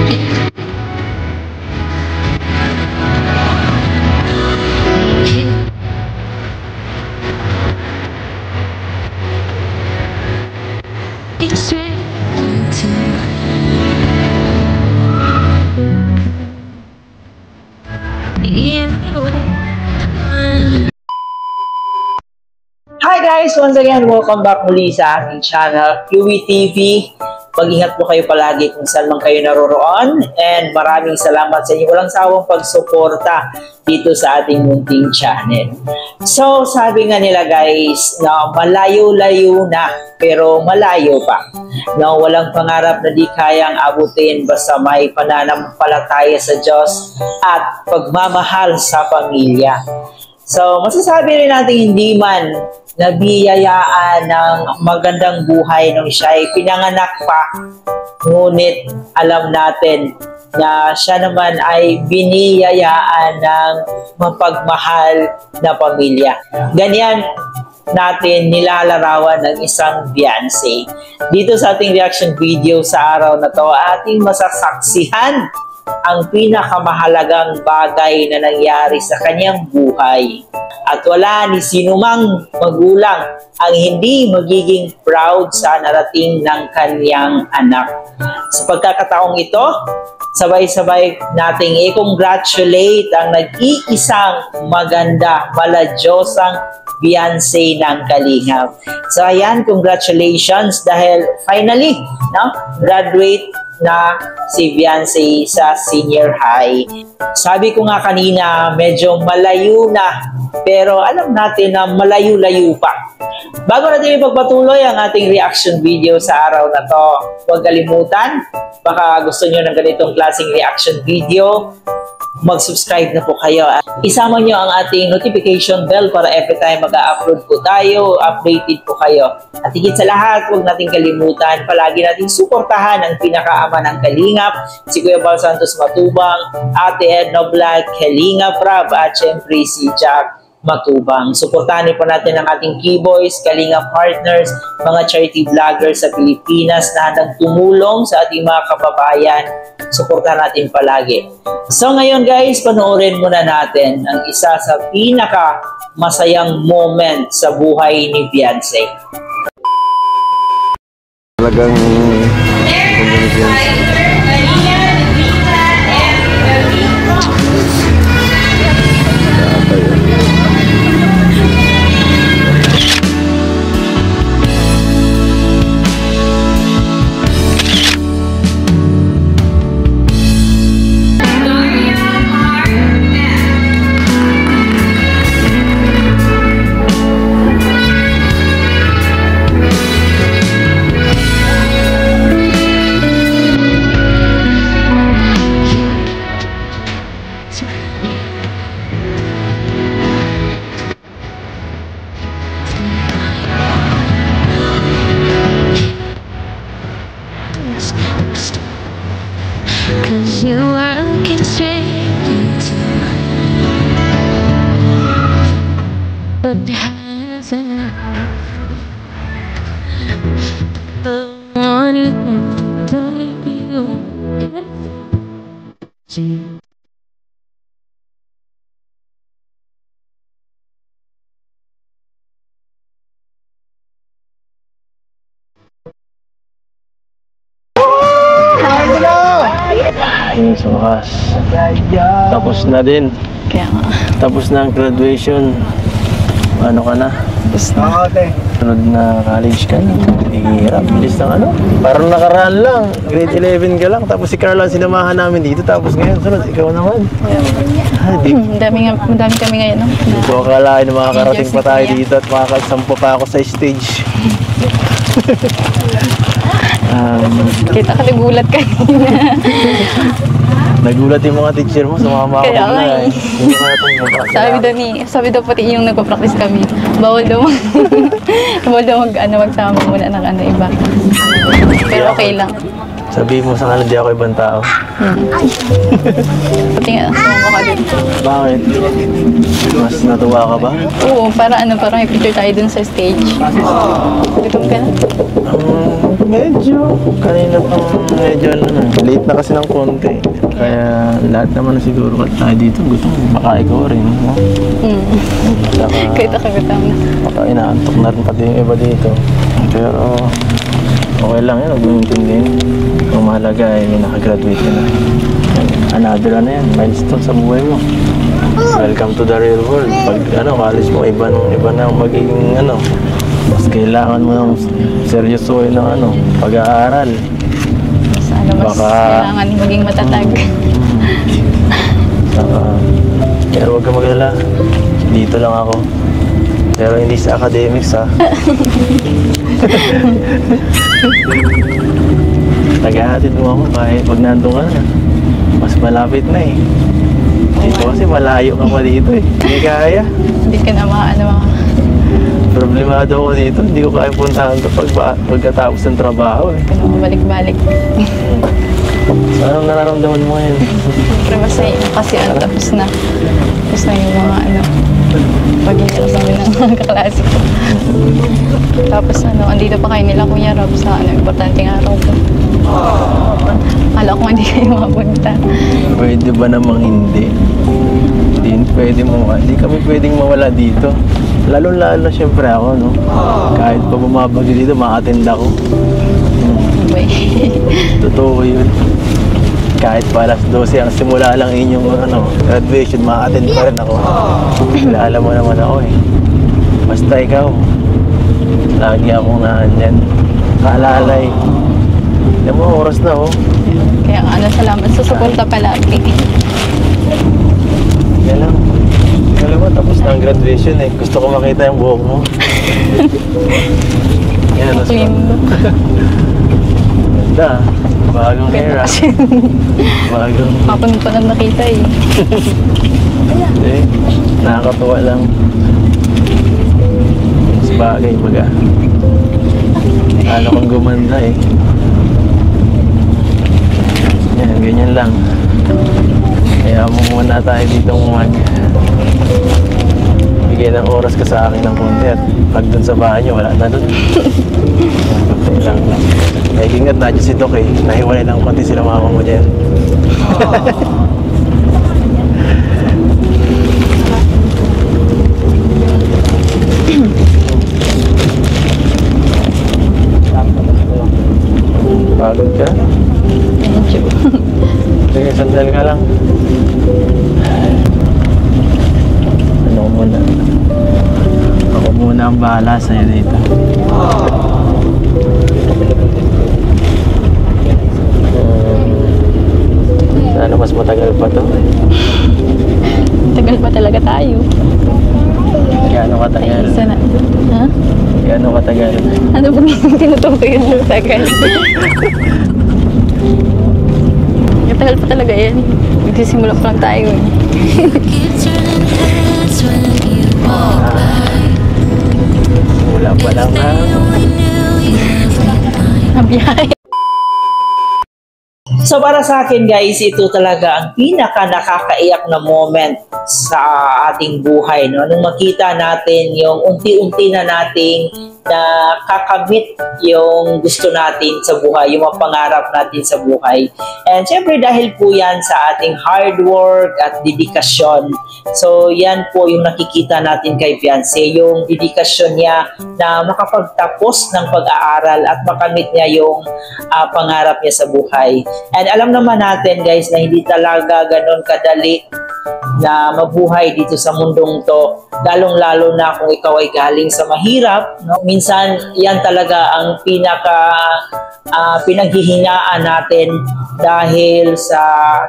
Hi guys! Once again, welcome back muli sa aking channel, Louie TV. Mag-ingat po kayo palagi kung saan man kayo naroroon. And maraming salamat sa inyo walang sawang pagsuporta dito sa ating munting channel. So, sabi nga nila guys, na malayo-layo na, pero malayo pa. Na walang pangarap na di kayang abutin basta may pananampalataya sa Diyos at pagmamahal sa pamilya. So, masasabi rin natin hindi man nabiyayaan ng magandang buhay nung siya ay pinanganak pa. Ngunit alam natin na siya naman ay biniyayaan ng mapagmahal na pamilya. Ganyan natin nilalarawan ng isang Beyonce. Dito sa ating reaction video sa araw na to, ating masasaksihan ang pinakamahalagang bagay na nangyari sa kanyang buhay. At wala ni sinumang magulang ang hindi magiging proud sa narating ng kanyang anak. Sa pagkakataong ito, sabay-sabay nating i-congratulate ang nag-iisang maganda, maladyosang Beyonce ng Kalingap. So ayan, congratulations dahil finally, graduate na si Beyonce sa senior high. Sabi ko nga kanina, medyo malayo na, pero alam natin na malayo-layo pa. Bago natin ipagpatuloy ang ating reaction video sa araw na to, huwag kalimutan, baka gusto nyo ng ganitong klaseng reaction video, mag-subscribe na po kayo. Isama nyo ang ating notification bell para every time mag-upload po tayo, updated po kayo. At higit sa lahat, huwag natin kalimutan, palagi natin suportahan ang pinakaama ng Kalingap, si Kuya Bal Santos Matubang, Ate Edna Vlog, Kalingap Rab, at syempre si Jack Matubang. Suportahan po natin ang ating Keyboys, Kalingap partners, mga charity vloggers sa Pilipinas na handang tumulong sa ating mga kababayan. Suportahan natin palagi. So ngayon guys, panoorin muna natin ang isa sa pinaka masayang moment sa buhay ni Beyonce. Talagang cause you are looking straight into but hasn't the one who can drive you crazy. ayun sa wakas. Tapos na din. Kaya nga. Tapos na ang graduation. Ano ka na? Tapos na. Sunod na college ka na. Hirap. Bilis ng ano. Parang nakaraan lang. Grade 11 ka lang. Tapos si Carla sinamahan namin dito. Tapos ngayon, sunod, ikaw naman. Madami kami ngayon. No? Hindi ko akalain na makakarating pa tayo dito at makakasampo pa ako sa stage. Kita ka nagulat kanina. Nagulat yung mga teacher mo, sumama ako na Sabi daw pati yung nagpa-practice kami, bawal daw magsama muna ng iba. Pero okay lang. Sabihin mo sa kanila, di ako ibang tao. Pati nga, sumama ka dun. Bakit? Mas natuwa ka ba? Oo, parang may picture tayo dun sa stage. Gutom ka na? Medyo. Kanina pang medyo late na kasi ng konti. Kaya lahat naman na siguro tayo dito gusto baka ikaw rin. No? Kahit ako gutom na. Baka inaantok na rin pati yung iba dito. Pero okay lang yun, huwag mo intindihin. Ang mahalaga ay may nakagraduate ka na. Another yan, milestone sa buhay mo. Welcome to the real world. Pag college mo, iba na magiging mas kailangan mo ng seryosohin ng pag-aaral. Mas kailangan maging matatag. Pero huwag ka mag-alala. Dito lang ako. Pero hindi sa academics, ha? Tagahatid mo ako kahit pag nandun ka na. Mas malapit na eh. Dito kasi malayo ka pa dito eh. Hindi kaya. Hindi ka na Problemado ako dito. Hindi ko kaya puntahan ito pagkatapos ng trabaho eh. Hindi ka na mabalik-balik. So, anong nararamdaman mo ngayon? Pero masaya kasi tapos na yung mga pag-iiyak sa amin ng mga kaklase ko. Tapos andito pa kayo nila Kuya Rob sa importanteng araw ko. Akala ko hindi kayo mapunta. Pwede ba namang hindi? Hindi kami pwedeng mawala dito. Lalo-lalo syempre ako, no? Kahit pa bumabagyo dito, ma-attend ako. Totoo yun. Kahit pa alas 12 ang simula lang inyong graduation, ma-attend pa rin ako. Kilala mo naman ako eh. Basta ikaw, lagi akong naandyan. Kaalalay. Alam mo, oras na oh. Kaya salamat sa suporta palagi. Yan lang. Alam mo, tapos na ang graduation eh. Gusto ko makita yung buhok mo. Yan, Clean look. Ganda. Bagong hair ah. Bagong. Kapon pa lang nakita eh. Hindi. Nakakatuwa lang. Mas bagay baga. Ano kang gumanda eh. Yan, ganyan lang. Kaya mo muna tayo ditong bigay ng oras ka sa akin ng konti at pag dun sa bahay nyo, wala na dun. Konti lang. Kaya ingat na dyan si Doc eh. Nahiwalay ng konti sila mama mo dyan. Pagod ka? Medyo. Sige, sandal ka lang. Ako muna ang bahala sa'yo dito. Sana mas matagal pa to. Tagal pa talaga tayo. Gaano katagal? Isa na. Ha? Gaano katagal? Ano bang tinutukoy yun ng tagal? Tagal pa talaga yan. Nagsisimula pa lang tayo eh. Wala pa lang na. Nabiyahe. So para sa akin guys, ito talaga ang pinaka nakakaiyak na moment sa ating buhay, no? Nung makita natin yung unti-unti na nating kakamit yung gusto natin sa buhay, yung mga pangarap natin sa buhay. And syempre dahil po yan sa ating hard work at dedikasyon. So yan po yung nakikita natin kay Fiance, yung dedikasyon niya na makapagtapos ng pag-aaral at makamit niya yung pangarap niya sa buhay. And alam naman natin guys na hindi talaga ganon kadali na mabuhay dito sa mundong to, lalong-lalo na kung ikaw ay galing sa mahirap, no? Minsan yan talaga ang pinaghihinaan natin dahil sa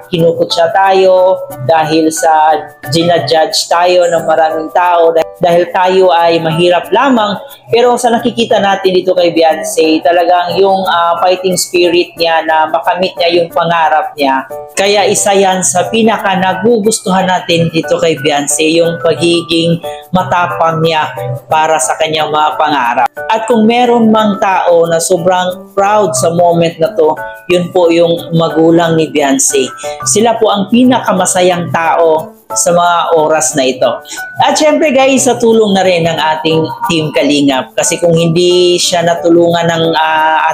kinukutsa tayo, dahil sa ginajudge tayo ng maraming tao, dahil tayo ay mahirap lamang. Pero sa nakikita natin dito kay Beyonce, talagang yung fighting spirit niya na makamit niya yung pangarap niya. Kaya isa yan sa pinaka nagugustuhan natin dito kay Beyonce, yung pagiging matapang niya para sa kanyang mga pangarap. At kung meron mang tao na sobrang proud sa moment na to, yun po yung magulang ni Beyonce. Sila po ang pinakamasayang tao sa mga oras na ito. At syempre guys, sa tulong na rin ng ating Team Kalingap. Kasi kung hindi siya natulungan ng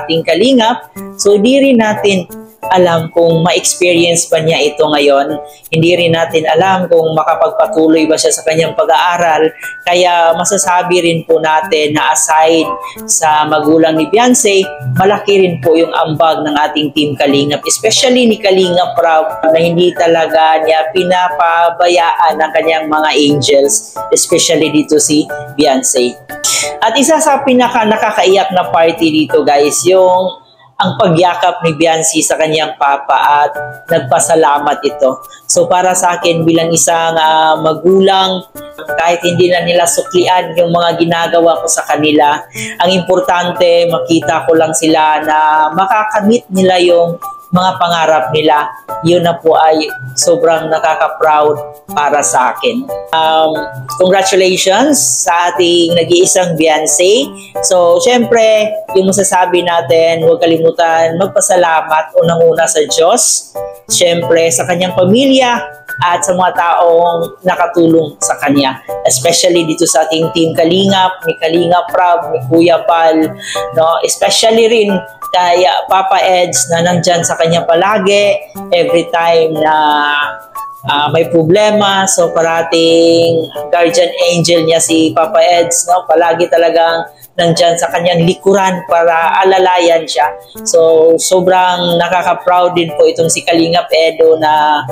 ating Kalingap, so hindi rin natin alam kung ma-experience pa niya ito ngayon. Hindi rin natin alam kung makapagpatuloy ba siya sa kanyang pag-aaral. Kaya masasabi rin po natin na aside sa magulang ni Beyonce, malaki rin po yung ambag ng ating Team Kalingap. Especially ni Kalingap Rob, na hindi talaga niya pinapabayaan ng kanyang mga angels. Especially dito si Beyonce. At isa sa pinaka nakakaiyak na party dito guys, yung ang pagyakap ni Beyonce sa kanyang papa at nagpasalamat ito. So para sa akin bilang isang magulang, kahit hindi na nila suklian yung mga ginagawa ko sa kanila, ang importante makita ko lang sila na makakamit nila yung mga pangarap nila. Yun na po ay sobrang nakaka-proud para sa akin. Congratulations sa ating nag-iisang Beyonce. So, syempre, yung masasabi natin, huwag kalimutan magpasalamat unang-una sa Diyos. Syempre, sa kanyang pamilya at sa mga taong nakatulong sa kanya. Especially dito sa ating Team Kalingap, ni Kalingap Rob, ni Kuya Pal, no? Especially rin kay Papa Eds na nandyan sa kanya palagi every time na may problema. So parating guardian angel niya si Papa Eds, no? Palagi talagang nandyan sa kanyang likuran para alalayan siya. So sobrang nakaka-proud din po itong si Kalingap Edo na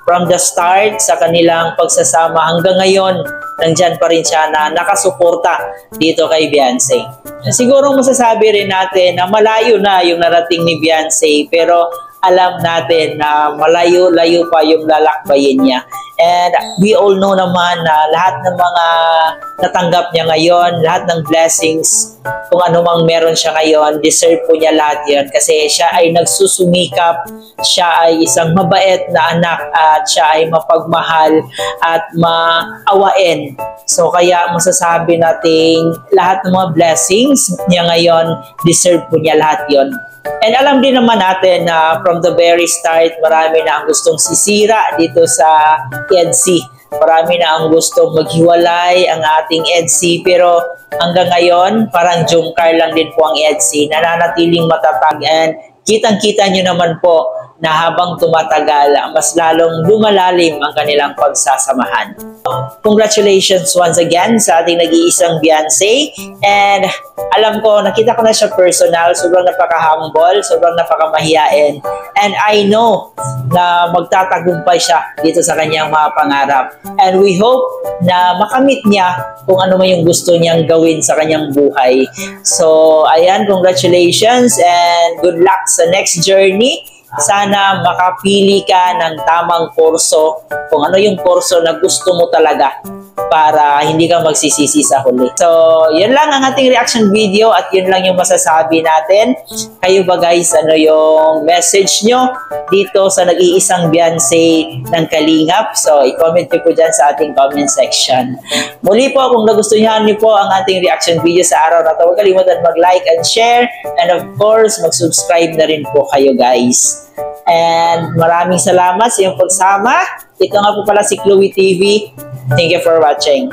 from the start sa kanilang pagsasama hanggang ngayon, nandyan pa rin siya na nakasuporta dito kay Beyonce. Siguro masasabi rin natin na malayo na yung narating ni Beyonce, pero alam natin na malayo-layo pa yung lalakbayin niya. And we all know naman na lahat ng mga natanggap niya ngayon, lahat ng blessings, kung ano mang meron siya ngayon, deserve po niya lahat yun. Kasi siya ay nagsusumikap, siya ay isang mabait na anak, at siya ay mapagmahal at maawain. So kaya masasabi natin lahat ng mga blessings niya ngayon, deserve po niya lahat yun. And alam din naman natin na from the very start, marami na ang gustong sisira dito sa EDC. Marami na ang gustong maghiwalay ang ating EDC, pero hanggang ngayon, parang Jumcar lang din po ang EDC, nananatiling matatag. And kitang-kita nyo naman po na habang tumatagal, mas lalong lumalalim ang kanilang pagsasamahan. Congratulations once again sa ating nag-iisang Beyonce. And alam ko, nakita ko na siya personal, sobrang napaka-humble, sobrang napaka-mahiyain. And I know na magtatagumpay siya dito sa kanyang mga pangarap. And we hope na makamit niya kung ano man yung gusto niyang gawin sa kanyang buhay. So, ayan, congratulations and good luck sa next journey. Sana makapili ka ng tamang kurso, kung ano yung kurso na gusto mo talaga, para hindi ka magsisisi sa huli. So, yun lang ang ating reaction video at yun lang yung masasabi natin. Kayo ba guys, ano yung message nyo dito sa nag-iisang Beyonce ng Kalingap? So, i-comment nyo po dyan sa ating comment section. Muli po, kung nagustuhan nyo po ang ating reaction video sa araw na ito, huwag kalimutan mag-like and share, and of course, mag-subscribe na rin po kayo guys. And maraming salamat sa iyong pagsama. Ito nga po pala si Chloe TV. Thank you for watching.